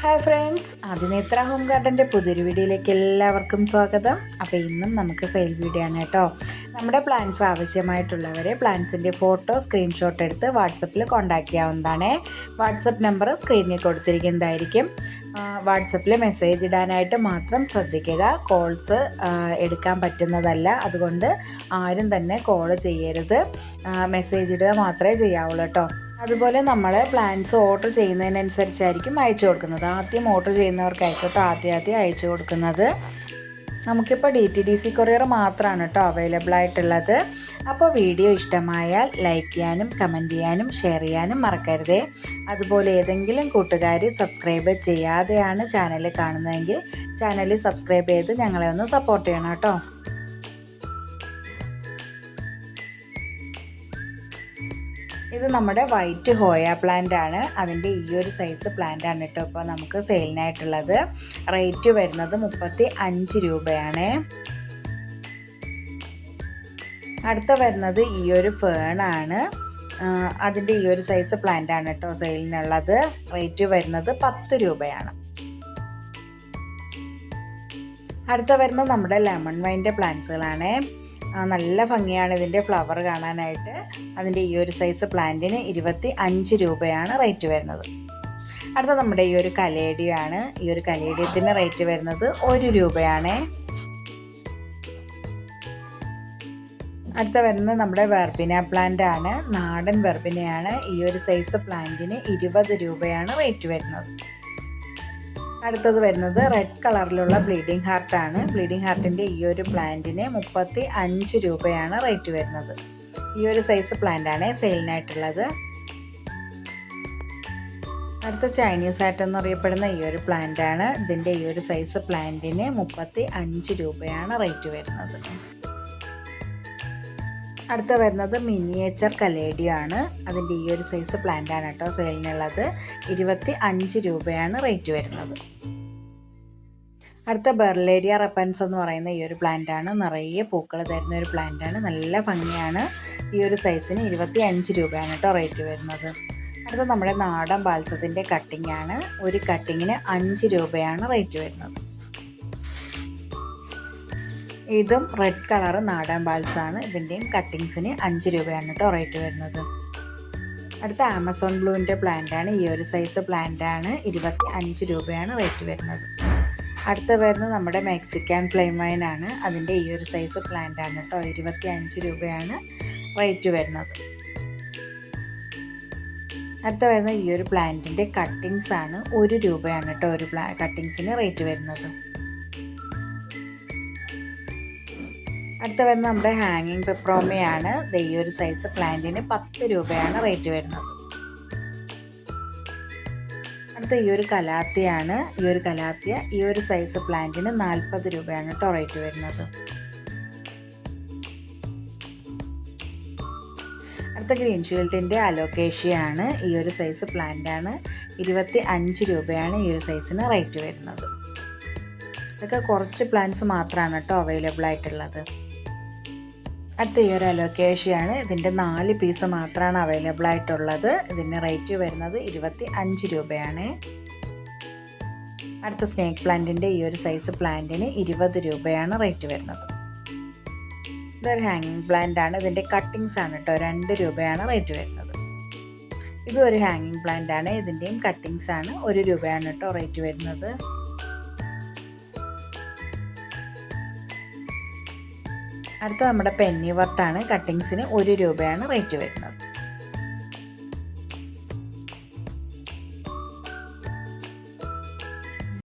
Hi friends, അതിനേത്ര home ഗാർഡൻ്റെ പുതിയൊരു വീഡിയോയിലേക്ക് എല്ലാവർക്കും സ്വാഗതം. അപ്പോൾ ഇന്നും നമുക്ക് സെയിൽ വീഡിയോ ആണ് കേട്ടോ. നമ്മുടെ പ്ലാന്റ്സ് ആവശ്യമായിട്ടുള്ളവരെ പ്ലാന്റ്സിൻ്റെ ഫോട്ടോ സ്ക്രീൻഷോട്ട് എടുത്ത് വാട്സപ്പിൽ കോൺടാക്റ്റ് ചെയ്യാവുന്നതാണ്. വാട്സപ്പ് നമ്പർ സ്ക്രീനിൽ കൊടുത്തിരിക്കുന്നതായിരിക്കും. വാട്സപ്പിൽ മെസ്സേജ് ഇടാനായിട്ട് മാത്രം ശ്രദ്ധിക്കുക. കോൾസ് എടുക്കാൻ പറ്റുന്നതല്ല, അതുകൊണ്ട് ആരും തന്നെ കോൾ ചെയ്യരുത്. മെസ്സേജ് ഇടുക മാത്രമേ ചെയ്യാവുള്ളൂ കേട്ടോ. അതുപോലെ നമ്മൾ പ്ലാന്റ്സ് ഓർഡർ ചെയ്യുന്നതിനനുസരിച്ചായിരിക്കും അയച്ചു കൊടുക്കുന്നത്. ആദ്യം ഓർഡർ ചെയ്യുന്നവർക്കായിക്കോട്ടെ ആദ്യം അയച്ചു കൊടുക്കുന്നത്. നമുക്കിപ്പോൾ DTDC കൊറിയർ മാത്രമാണ് കേട്ടോ അവൈലബിൾ ആയിട്ടുള്ളത്. അപ്പോൾ വീഡിയോ ഇഷ്ടമായാൽ ലൈക്ക് ചെയ്യാനും കമൻറ്റ് ചെയ്യാനും ഷെയർ ചെയ്യാനും മറക്കരുതേ. അതുപോലെ ഏതെങ്കിലും കൂട്ടുകാർ സബ്സ്ക്രൈബ് ചെയ്യാതെയാണ് ചാനൽ കാണുന്നതെങ്കിൽ ചാനൽ സബ്സ്ക്രൈബ് ചെയ്ത് ഞങ്ങളെ ഒന്ന് സപ്പോർട്ട് ചെയ്യണം കേട്ടോ. ഇത് നമ്മുടെ വൈറ്റ് ഹോയ പ്ലാന്റ് ആണ്. അതിൻ്റെ ഈ ഒരു സൈസ് പ്ലാന്റ് ആണ് കേട്ടോ ഇപ്പോൾ നമുക്ക് സെയിലിനായിട്ടുള്ളത്. റേറ്റ് വരുന്നത് 35 രൂപയാണ്. അടുത്ത വരുന്നത് ഈ ഒരു ഫേണാണ്. അതിൻ്റെ ഈ ഒരു സൈസ് പ്ലാന്റ് ആണ് കേട്ടോ സെയിലിനുള്ളത്. റേറ്റ് വരുന്നത് 10 രൂപയാണ്. അടുത്ത വരുന്നത് നമ്മുടെ ലെമൺ വൈൻ്റെ പ്ലാന്റ്സുകളാണ്. നല്ല ഭംഗിയാണ് ഇതിൻ്റെ ഫ്ലവർ കാണാനായിട്ട്. അതിൻ്റെ ഈ ഒരു സൈസ് പ്ലാന്റിന് 25 രൂപയാണ് റേറ്റ് വരുന്നത്. അടുത്ത നമ്മുടെ ഈ ഒരു കലേഡിയാണ്. ഈ ഒരു കലേഡിയത്തിന് റേറ്റ് വരുന്നത് 1 രൂപയാണ്. അടുത്ത വരുന്നത് നമ്മുടെ വെർബിന പ്ലാന്റ് ആണ്. നാടൻ വെർബിനയാണ്. ഈ ഒരു സൈസ് പ്ലാന്റിന് 20 രൂപയാണ് റേറ്റ് വരുന്നത്. അടുത്തത് വരുന്നത് റെഡ് കളറിലുള്ള ബ്ലീഡിംഗ് ഹാർട്ടാണ്. ബ്ലീഡിംഗ് ഹാർട്ടിൻ്റെ ഈ ഒരു പ്ലാന്റിന് 35 രൂപയാണ് റേറ്റ് വരുന്നത്. ഈ ഒരു സൈസ് പ്ലാന്റാണ് സെയിലിനായിട്ടുള്ളത്. അടുത്ത ചൈനീസ് ഹാറ്റ് എന്നറിയപ്പെടുന്ന ഈ ഒരു പ്ലാന്റാണ്. ഇതിൻ്റെ ഈ ഒരു സൈസ് പ്ലാന്റിന് 35 രൂപയാണ് റേറ്റ് വരുന്നത്. അടുത്ത വരുന്നത് മിനിയേച്ചർ കലേഡിയോ ആണ്. അതിൻ്റെ ഈ ഒരു സൈസ് പ്ലാന്റാണ് കേട്ടോ സെയിലിനുള്ളത്. 25 രൂപയാണ് റേറ്റ് വരുന്നത്. അടുത്ത ബെർലേരിയ റെപ്പൻസ് എന്ന് പറയുന്ന ഈ ഒരു പ്ലാന്റാണ്. നിറയെ പൂക്കൾ തരുന്ന ഒരു പ്ലാന്റാണ്. നല്ല ഭംഗിയാണ്. ഈ ഒരു സൈസിന് 25 രൂപയാണ് കേട്ടോ റേറ്റ് വരുന്നത്. അടുത്ത നമ്മുടെ നാടൻ ബാൽസത്തിൻ്റെ കട്ടിംഗ് ആണ്. ഒരു കട്ടിങ്ങിന് 5 രൂപയാണ് റേറ്റ് വരുന്നത്. ഇതും റെഡ് കളർ നാടൻ ബാൽസാണ്. ഇതിൻ്റെയും കട്ടിങ്സിന് 5 രൂപയാണ് കേട്ടോ റേറ്റ് വരുന്നത്. അടുത്ത ആമസോൺ ബ്ലൂവിൻ്റെ പ്ലാന്റാണ്. ഈ ഒരു സൈസ് പ്ലാന്റാണ്. 25 രൂപയാണ് റേറ്റ് വരുന്നത്. അടുത്ത വരുന്നത് നമ്മുടെ മെക്സിക്കൻ ഫ്ലെയിം വൈനാണ്. അതിൻ്റെ ഈ ഒരു സൈസ് പ്ലാന്റാണ് കേട്ടോ. 25 രൂപയാണ് റേറ്റ് വരുന്നത്. അടുത്ത വരുന്നത് ഈ ഒരു പ്ലാന്റിൻ്റെ കട്ടിങ്സ് ആണ്. 1 രൂപയാണ് കേട്ടോ ഒരു കട്ടിങ്സിന് റേറ്റ് വരുന്നത്. അടുത്ത വരുന്നത് നമ്മുടെ ഹാങ്ങിങ് പെപ്രോമയാണ്. ഈ ഒരു സൈസ് പ്ലാന്റിന് 10 രൂപയാണ് റേറ്റ് വരുന്നത്. അടുത്ത ഈ ഒരു കലാത്തിയാണ്. ഈ ഒരു കലാത്തിയ ഈ ഒരു സൈസ് പ്ലാന്റിന് 40 രൂപയാണ് കേട്ടോ റേറ്റ് വരുന്നത്. അടുത്ത ഗ്രീൻ ഷീൽഡിൻ്റെ അലോക്കേഷ്യയാണ്. ഈ ഒരു സൈസ് പ്ലാന്റാണ്. 25 രൂപയാണ് ഈ ഒരു സൈസിന് റേറ്റ് വരുന്നത്. ഇതൊക്കെ കുറച്ച് പ്ലാന്റ്സ് മാത്രമാണ് കേട്ടോ അവൈലബിൾ ആയിട്ടുള്ളത്. അടുത്ത ഈ ഒരു അലോക്കേഷ്യയാണ്. ഇതിൻ്റെ 4 പീസ് മാത്രമാണ് അവൈലബിൾ ആയിട്ടുള്ളത്. ഇതിൻ്റെ റേറ്റ് വരുന്നത് 25 രൂപയാണ്. അടുത്ത സ്നേക്ക് പ്ലാന്റിൻ്റെ ഈ ഒരു സൈസ് പ്ലാന്റിന് 20 രൂപയാണ് റേറ്റ് വരുന്നത്. ഇതൊരു ഹാങ്ങിങ് പ്ലാന്റ് ആണ്. ഇതിൻ്റെ കട്ടിങ്സ് ആണ് കേട്ടോ. 2 രൂപയാണ് റേറ്റ് വരുന്നത്. ഇതും ഒരു ഹാങ്ങിങ് പ്ലാന്റ് ആണ്. ഇതിൻ്റെയും കട്ടിങ്സ് ആണ്. 1 രൂപയാണ് കേട്ടോ റേറ്റ് വരുന്നത്. അടുത്ത നമ്മുടെ പെന്നി വർട്ടാണ്. കട്ടിങ്സിന് 1 രൂപയാണ് റേറ്റ് വരുന്നത്.